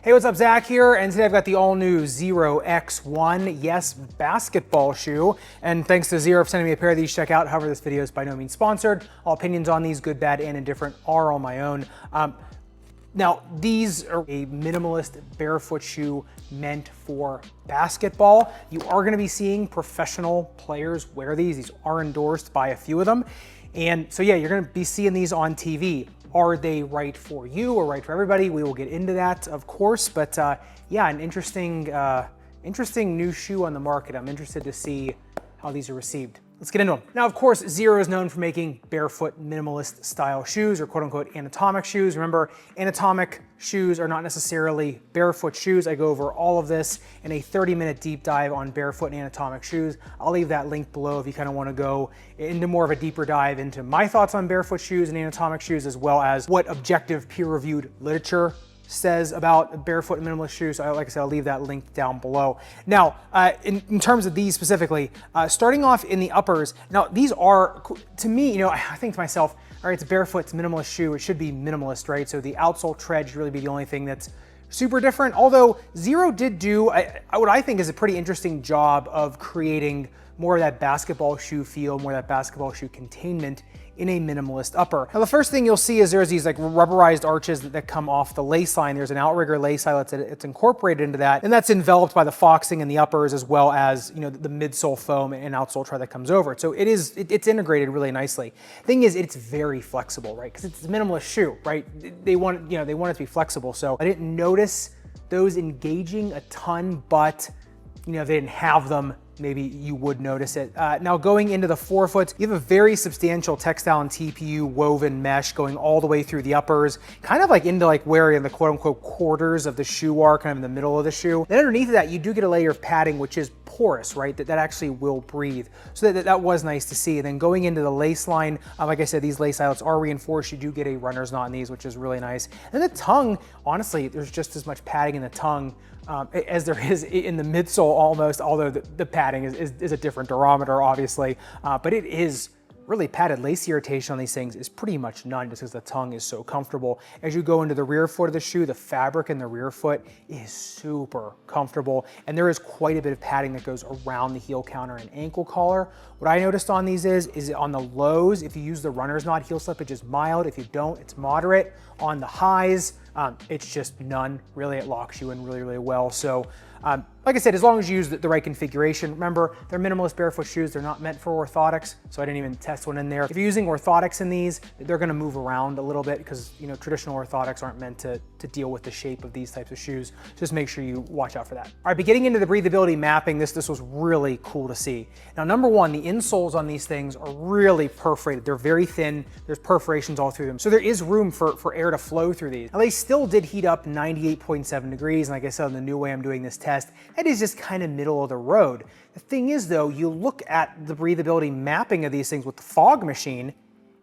Hey, what's up, Zach here, and today I've got the all-new Xero X1, yes, basketball shoe, and thanks to Xero for sending me a pair of these. Check out. However, this video is by no means sponsored. All opinions on these, good, bad, and indifferent, are all my own. Now, these are a minimalist barefoot shoe meant for basketball. You are gonna be seeing professional players wear these. These are endorsed by a few of them. And so yeah, you're gonna be seeing these on TV. Are they right for you or right for everybody? We will get into that, of course, but yeah, an interesting new shoe on the market. I'm interested to see how these are received. Let's get into them. Now, of course, Xero is known for making barefoot minimalist style shoes, or quote unquote anatomic shoes. Remember, anatomic shoes are not necessarily barefoot shoes. I go over all of this in a 30-minute deep dive on barefoot and anatomic shoes. I'll leave that link below if you kind of want to go into more of a deeper dive into my thoughts on barefoot shoes and anatomic shoes, as well as what objective peer-reviewed literature says about barefoot and minimalist shoes. So like I said, I'll leave that link down below. Now, in terms of these specifically, starting off in the uppers, now these are, to me, you know, I think to myself, all right, it's barefoot, it's a minimalist shoe, it should be minimalist, right? So the outsole tread should really be the only thing that's super different. Although Xero did do what I think is a pretty interesting job of creating more of that basketball shoe feel, more of that basketball shoe containment in a minimalist upper. Now, the first thing you'll see is there's these like rubberized arches that come off the lace line. There's an outrigger lace eyelet that's incorporated into that, and that's enveloped by the foxing in the uppers, as well as, you know, the midsole foam and outsole tread that comes over it. So it's integrated really nicely. Thing is, it's very flexible, right? Because it's a minimalist shoe, right? They want it to be flexible. So I didn't notice those engaging a ton, but you know, if they didn't have them, maybe you would notice it. Now, going into the forefoot, you have a very substantial textile and TPU woven mesh going all the way through the uppers, kind of like into like where in the quote unquote quarters of the shoe are, kind of in the middle of the shoe. Then underneath of that, you do get a layer of padding, which is porous, right? That actually will breathe. So that was nice to see. And then going into the lace line, like I said, these lace eyelets are reinforced. You do get a runner's knot in these, which is really nice. And the tongue, honestly, there's just as much padding in the tongue as there is in the midsole almost, although the padding is a different durometer, obviously, but it is really padded. Lace irritation on these things is pretty much none, just because the tongue is so comfortable. As you go into the rear foot of the shoe, the fabric in the rear foot is super comfortable, and there is quite a bit of padding that goes around the heel counter and ankle collar. What I noticed on these is on the lows, if you use the runner's knot, heel slippage is mild. If you don't, it's moderate. On the highs, it's just none. Really, it locks you in really, really well. So like I said, as long as you use the right configuration. Remember, they're minimalist barefoot shoes. They're not meant for orthotics, so I didn't even test one in there. If you're using orthotics in these, they're gonna move around a little bit because, you know, traditional orthotics aren't meant to deal with the shape of these types of shoes. Just make sure you watch out for that. All right, but getting into the breathability mapping, this was really cool to see. Now, number one, the insoles on these things are really perforated. They're very thin. There's perforations all through them. So there is room for air to flow through these. Now, they still did heat up 98.7 degrees. And like I said, in the new way I'm doing this test, that is just kind of middle of the road. The thing is, though, you look at the breathability mapping of these things with the fog machine,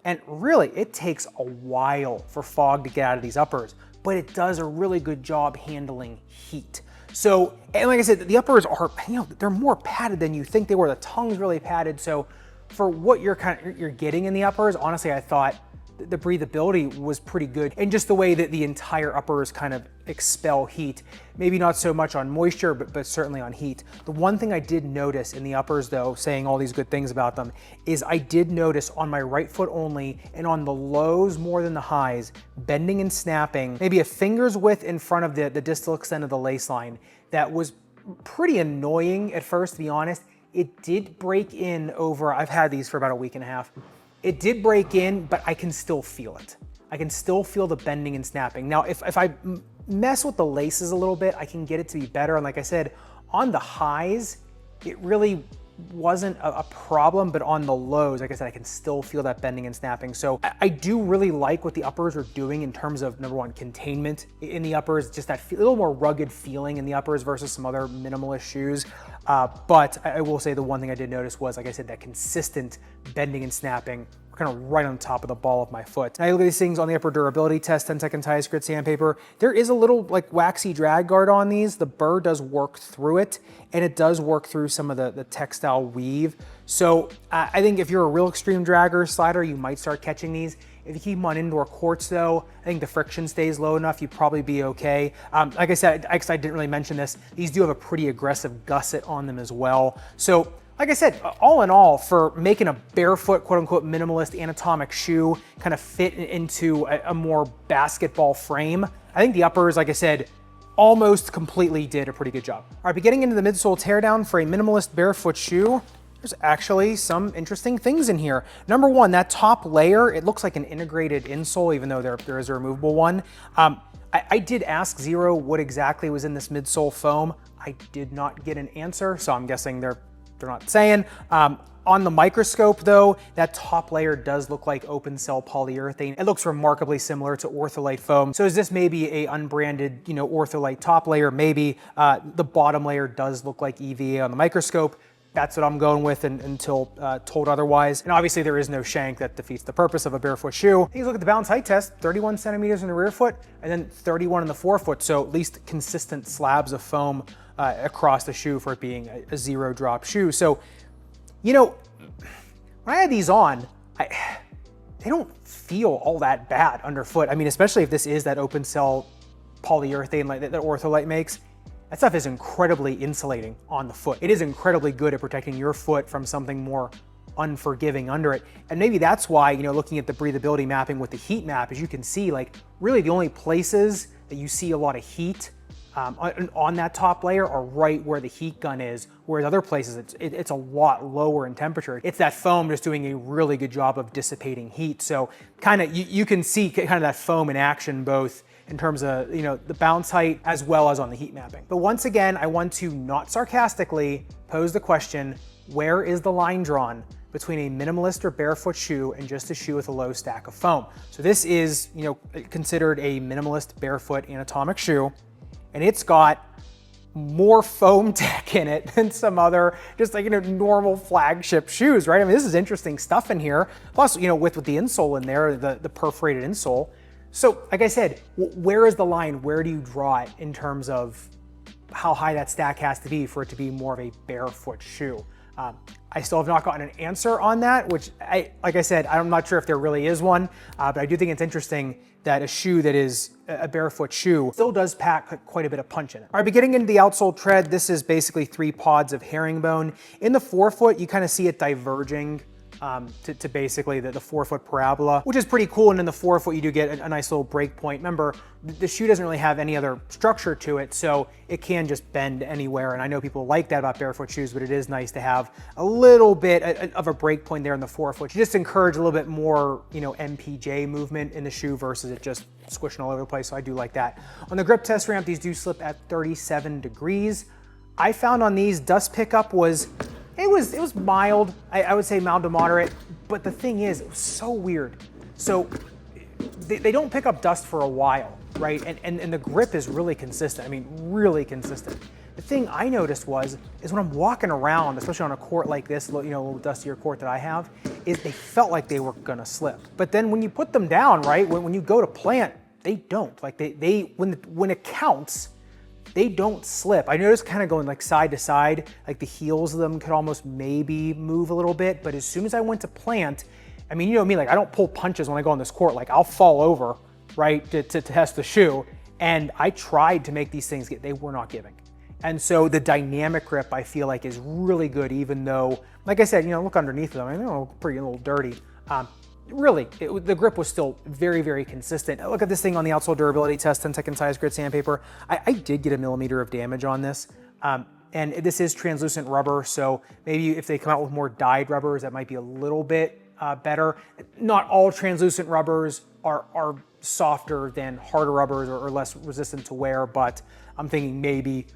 and really it takes a while for fog to get out of these uppers, but it does a really good job handling heat. So, and like I said, the uppers are, you know, they're more padded than you think they were. The tongue's really padded. So for what you're getting in the uppers, honestly, I thought the breathability was pretty good, and just the way that the entire uppers kind of expel heat. Maybe not so much on moisture, but certainly on heat. The one thing I did notice in the uppers, though, saying all these good things about them, is I did notice on my right foot only, and on the lows more than the highs, bending and snapping, maybe a finger's width in front of the distal extent of the lace line. That was pretty annoying at first, to be honest. It did break in over, I've had these for about a week and a half. It did break in, but I can still feel it. I can still feel the bending and snapping. Now, if I mess with the laces a little bit, I can get it to be better. And like I said, on the highs, it really wasn't a problem, but on the lows, like I said, I can still feel that bending and snapping. So I do really like what the uppers are doing in terms of, number one, containment in the uppers, just that little more rugged feeling in the uppers versus some other minimalist shoes. But I will say the one thing I did notice was, like I said, that consistent bending and snapping kind of right on top of the ball of my foot. Now you look at these things on the upper durability test, 10-second tires, grit sandpaper. There is a little like waxy drag guard on these. The burr does work through it, and it does work through some of the textile weave. So I think if you're a real extreme dragger, slider, you might start catching these. If you keep them on indoor courts though, I think the friction stays low enough, you'd probably be okay. Like I said, I didn't really mention this, these do have a pretty aggressive gusset on them as well. So like I said, all in all, for making a barefoot, quote unquote, minimalist anatomic shoe kind of fit into a more basketball frame, I think the uppers, like I said, almost completely did a pretty good job. All right, but getting into the midsole teardown for a minimalist barefoot shoe, there's actually some interesting things in here. Number one, that top layer, it looks like an integrated insole, even though there is a removable one. I did ask Xero what exactly was in this midsole foam. I did not get an answer, so I'm guessing they're not saying. On the microscope though, that top layer does look like open cell polyurethane. It looks remarkably similar to Ortholite foam. So is this maybe a unbranded, Ortholite top layer? Maybe. The bottom layer does look like EVA on the microscope. That's what I'm going with until told otherwise. And obviously there is no shank that defeats the purpose of a barefoot shoe. Take a look at the bounce height test, 31 centimeters in the rear foot and then 31 in the forefoot. So at least consistent slabs of foam across the shoe for it being a zero drop shoe. So, when I had these on, they don't feel all that bad underfoot. I mean, especially if this is that open cell polyurethane like that Ortholite makes. That stuff is incredibly insulating on the foot. It is incredibly good at protecting your foot from something more unforgiving under it. And maybe that's why, looking at the breathability mapping with the heat map, as you can see, like really the only places that you see a lot of heat on that top layer are right where the heat gun is, whereas other places it's a lot lower in temperature. It's that foam just doing a really good job of dissipating heat. So kind of you can see kind of that foam in action both in terms of the bounce height as well as on the heat mapping. But once again, I want to not sarcastically pose the question, where is the line drawn between a minimalist or barefoot shoe and just a shoe with a low stack of foam? So this is considered a minimalist barefoot anatomic shoe, and it's got more foam tech in it than some other just normal flagship shoes, right? I mean, this is interesting stuff in here. Plus, with the insole in there, the perforated insole. So like I said, where is the line? Where do you draw it in terms of how high that stack has to be for it to be more of a barefoot shoe? I still have not gotten an answer on that, which like I said, I'm not sure if there really is one, but I do think it's interesting that a shoe that is a barefoot shoe still does pack quite a bit of punch in it. All right, but getting into the outsole tread, this is basically 3 pods of herringbone. In the forefoot, you kind of see it diverging to basically the forefoot parabola, which is pretty cool. And in the forefoot, you do get a nice little break point. Remember, the shoe doesn't really have any other structure to it, so it can just bend anywhere. And I know people like that about barefoot shoes, but it is nice to have a little bit of a break point there in the forefoot. You just encourage a little bit more, MPJ movement in the shoe versus it just squishing all over the place. So I do like that. On the grip test ramp, these do slip at 37 degrees. I found on these dust pickup was mild. I would say mild to moderate, but the thing is, it was so weird. So they don't pick up dust for a while, right? And the grip is really consistent. I mean, really consistent. The thing I noticed is when I'm walking around, especially on a court like this, a little dustier court that I have, is they felt like they were gonna slip. But then when you put them down, right, when you go to plant, they don't. Like when it counts, they don't slip. I noticed kind of going like side to side, like the heels of them could almost maybe move a little bit, but as soon as I went to plant, I mean, me, like I don't pull punches when I go on this court, like I'll fall over, right, to test the shoe. And I tried to make these things they were not giving. And so the dynamic grip I feel like is really good, even though, like I said, look underneath them, I mean, they're pretty a little dirty. Really, the grip was still very, very consistent. Look at this thing on the outsole durability test, 10-second size grit sandpaper. I did get 1 millimeter of damage on this. And this is translucent rubber, so maybe if they come out with more dyed rubbers, that might be a little bit better. Not all translucent rubbers are softer than harder rubbers or less resistant to wear, but I'm thinking maybe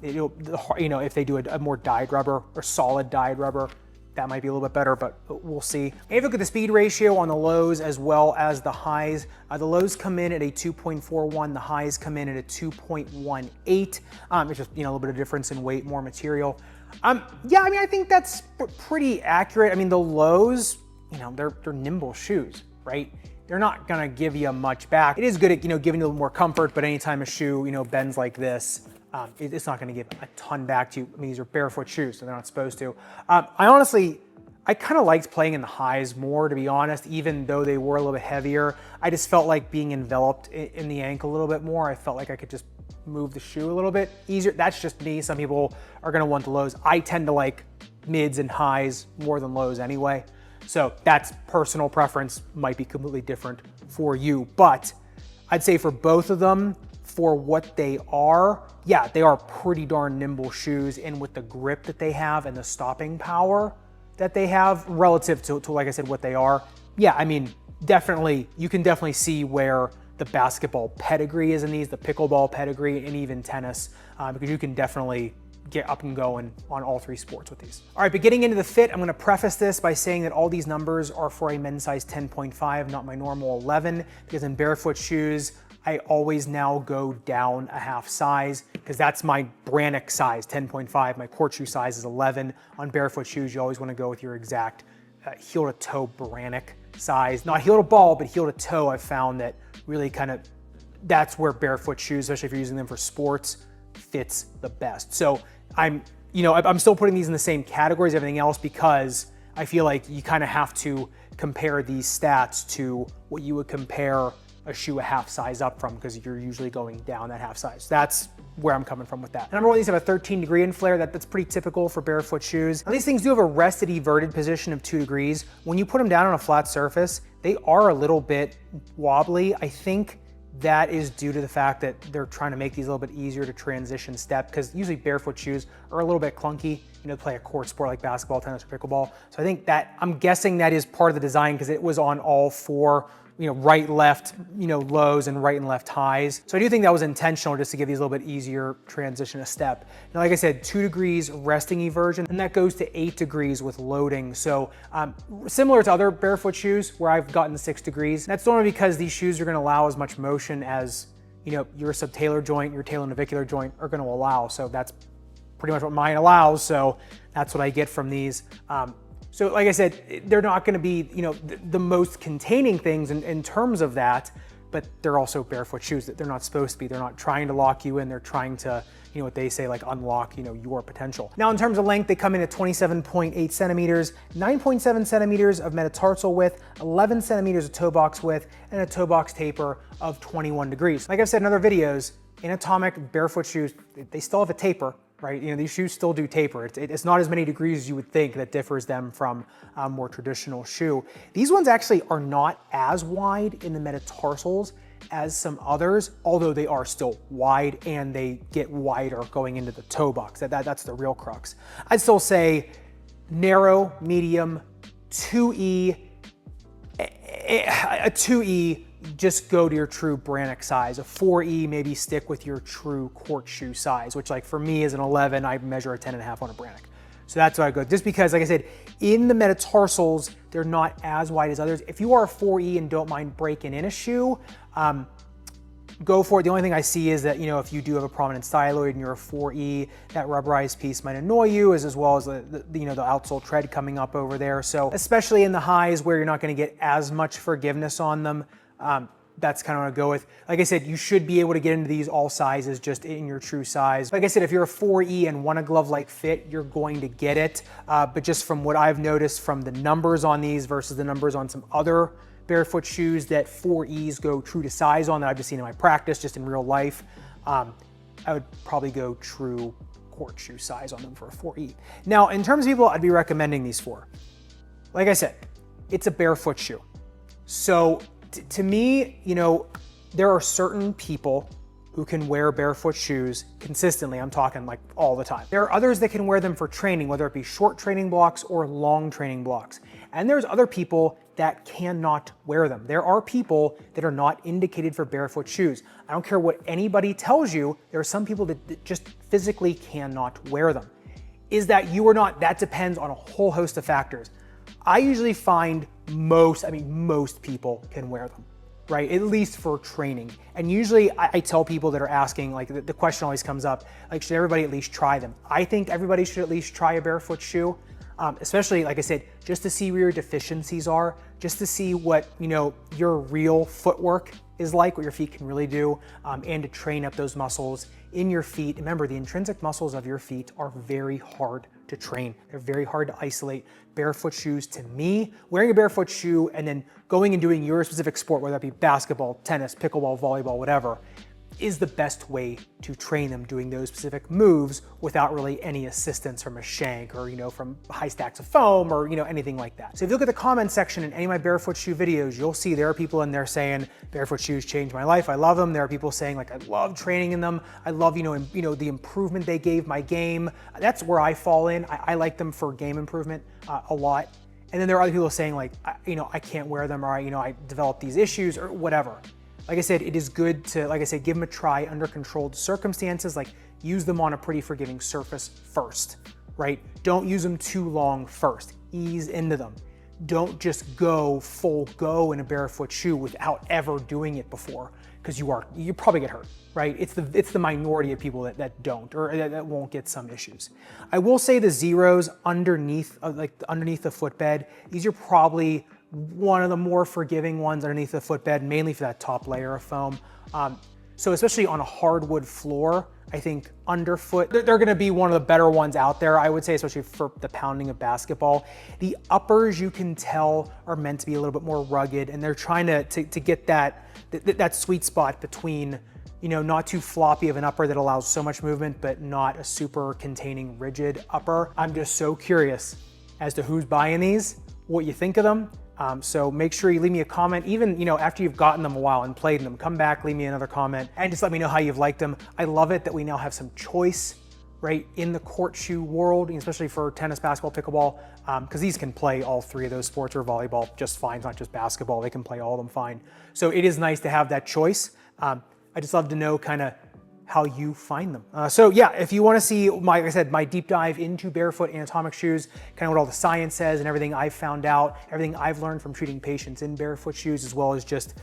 if they do a more dyed rubber or solid dyed rubber, that might be a little bit better, but we'll see. And look at the speed ratio on the lows as well as the highs. The lows come in at a 2.41, the highs come in at a 2.18. It's just a little bit of difference in weight, more material. Yeah, I mean, I think that's pretty accurate. I mean, the lows, they're nimble shoes, right? They're not gonna give you much back. It is good at giving you a little more comfort, but anytime a shoe bends like this, it's not going to give a ton back to you. I mean, these are barefoot shoes, so they're not supposed to. I I kind of liked playing in the highs more, to be honest, even though they were a little bit heavier. I just felt like being enveloped in the ankle a little bit more. I felt like I could just move the shoe a little bit easier. That's just me. Some people are gonna want the lows. I tend to like mids and highs more than lows anyway. So that's personal preference, might be completely different for you. But I'd say for both of them, for what they are, yeah, they are pretty darn nimble shoes. And with the grip that they have and the stopping power that they have relative to like I said, what they are, yeah, I mean, definitely, you can definitely see where the basketball pedigree is in these, the pickleball pedigree, and even tennis, because you can definitely get up and going on all three sports with these. All right, but getting into the fit, I'm gonna preface this by saying that all these numbers are for a men's size 10.5, not my normal 11, because in barefoot shoes, I always now go down a half size, because that's my Brannock size, 10.5. My court shoe size is 11. On barefoot shoes, you always wanna go with your exact heel to toe Brannock size. Not heel to ball, but heel to toe. I've found that really kind of, that's where barefoot shoes, especially if you're using them for sports, fits the best. So I'm still putting these in the same categories as everything else, because I feel like you kind of have to compare these stats to what you would compare a shoe a half size up from, because you're usually going down that half size. That's where I'm coming from with that. Number one, these have a 13-degree in flare. That's pretty typical for barefoot shoes. Now, these things do have a rested everted position of 2 degrees. When you put them down on a flat surface, they are a little bit wobbly. I think that is due to the fact that they're trying to make these a little bit easier to transition step, because usually barefoot shoes are a little bit clunky, to play a court sport like basketball, tennis, or pickleball. So I think that, I'm guessing that is part of the design, because it was on all 4, right, left, lows, and right and left highs. So I do think that was intentional, just to give these a little bit easier transition a step. Now, like I said, 2 degrees resting eversion, and that goes to 8 degrees with loading. So similar to other barefoot shoes where I've gotten 6 degrees. That's normally because these shoes are gonna allow as much motion as your subtalar joint, your talonavicular joint are gonna allow. So that's pretty much what mine allows. So that's what I get from these. So like I said, they're not gonna be the most containing things in terms of that, but they're also barefoot shoes that they're not supposed to be. They're not trying to lock you in, they're trying to, what they say, like unlock, your potential. Now in terms of length, they come in at 27.8 centimeters, 9.7 centimeters of metatarsal width, 11 centimeters of toe box width, and a toe box taper of 21 degrees. Like I've said in other videos, in Atomic barefoot shoes, they still have a taper, right? These shoes still do taper. It's not as many degrees as you would think that differs them from a more traditional shoe. These ones actually are not as wide in the metatarsals as some others, although they are still wide, and they get wider going into the toe box. That's the real crux. I'd still say narrow, medium, 2E, a 2E, just go to your true Brannock size. A 4E, maybe stick with your true court shoe size, which, like, for me as an 11, I measure a 10.5 on a Brannock. So that's what I go, just because, like I said, in the metatarsals, they're not as wide as others. If you are a 4E and don't mind breaking in a shoe, go for it. The only thing I see is that, if you do have a prominent styloid and you're a 4E, that rubberized piece might annoy you, as well as the outsole tread coming up over there. So especially in the highs where you're not gonna get as much forgiveness on them, that's kind of what I go with. Like I said, you should be able to get into these all sizes just in your true size. Like I said, if you're a 4E and want a glove-like fit, you're going to get it. But just from what I've noticed from the numbers on these versus the numbers on some other barefoot shoes that 4Es go true to size on, that I've just seen in my practice, just in real life, I would probably go true court shoe size on them for a 4E. Now, in terms of people I'd be recommending these for, like I said, it's a barefoot shoe. So to me, there are certain people who can wear barefoot shoes consistently. I'm talking like all the time. There are others that can wear them for training, whether it be short training blocks or long training blocks. And there's other people that cannot wear them. There are people that are not indicated for barefoot shoes. I don't care what anybody tells you, there are some people that just physically cannot wear them. Is that you or not? That depends on a whole host of factors. I usually find most people can wear them, right? At least for training. And usually I tell people that are asking, like, the question always comes up, like, should everybody at least try them? I think everybody should at least try a barefoot shoe. especially, like I said, just to see where your deficiencies are, just to see what, your real footwork is like, what your feet can really do, and to train up those muscles in your feet. Remember, the intrinsic muscles of your feet are very hard to train. They're very hard to isolate. Barefoot shoes, to me, wearing a barefoot shoe and then going and doing your specific sport, whether that be basketball, tennis, pickleball, volleyball, whatever, is the best way to train them doing those specific moves without really any assistance from a shank or, from high stacks of foam or, anything like that. So if you look at the comment section in any of my barefoot shoe videos, you'll see there are people in there saying, barefoot shoes changed my life. I love them. There are people saying like, I love training in them. I love, the improvement they gave my game. That's where I fall in. I like them for game improvement a lot. And then there are other people saying like, I can't wear them, or I developed these issues or whatever. Like I said, it is good to, give them a try under controlled circumstances, like use them on a pretty forgiving surface first, right? Don't use them too long first. Ease into them. Don't just go full go in a barefoot shoe without ever doing it before, because you probably get hurt, right? It's the minority of people that don't, or that won't get some issues. I will say the Xeros underneath the footbed, these are probably one of the more forgiving ones underneath the footbed, mainly for that top layer of foam. So especially on a hardwood floor, I think underfoot, they're gonna be one of the better ones out there, I would say, especially for the pounding of basketball. The uppers, you can tell, are meant to be a little bit more rugged, and they're trying to get that sweet spot between, not too floppy of an upper that allows so much movement, but not a super containing rigid upper. I'm just so curious as to who's buying these, what you think of them. So make sure you leave me a comment, even, after you've gotten them a while and played them, come back, leave me another comment, and just let me know how you've liked them. I love it that we now have some choice, right, in the court shoe world, especially for tennis, basketball, pickleball, because these can play all three of those sports, or volleyball just fine. It's not just basketball, they can play all of them fine. So it is nice to have that choice. I just love to know kind of how you find them. So yeah, if you want to see like I said, my deep dive into barefoot anatomic shoes, kind of what all the science says and everything I've found out, everything I've learned from treating patients in barefoot shoes, as well as just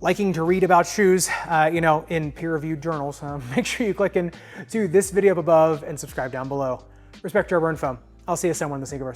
liking to read about shoes, in peer-reviewed journals, make sure you click into this video up above and subscribe down below. Respect, Turbo, and Foam. I'll see you somewhere in the Sneakerverse.